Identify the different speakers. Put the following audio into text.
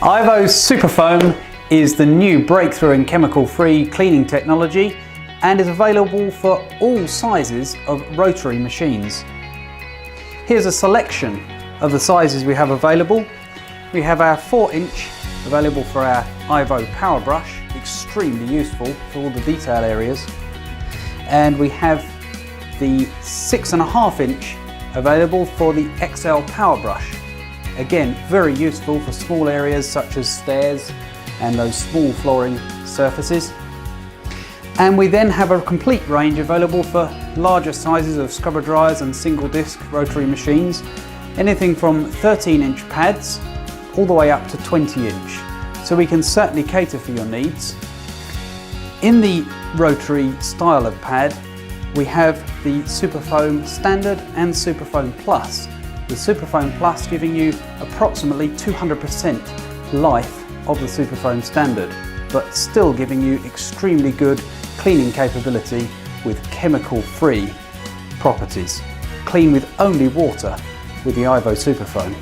Speaker 1: iVo SupaFoam is the new breakthrough in chemical-free cleaning technology and is available for all sizes of rotary machines. Here's a selection of the sizes we have available. We have our 4-inch available for our iVo power brush, extremely useful for all the detail areas. And we have the 6.5-inch available for the XL power brush. Again, very useful for small areas such as stairs and those small flooring surfaces. And we then have a complete range available for larger sizes of scrubber dryers and single disc rotary machines. Anything from 13-inch pads all the way up to 20-inch. So we can certainly cater for your needs. In the rotary style of pad, we have the SupaFoam Standard and SupaFoam Plus. The SupaFoam Plus giving you approximately 200% life of the SupaFoam Standard, but still giving you extremely good cleaning capability with chemical-free properties. Clean with only water with the iVo SupaFoam.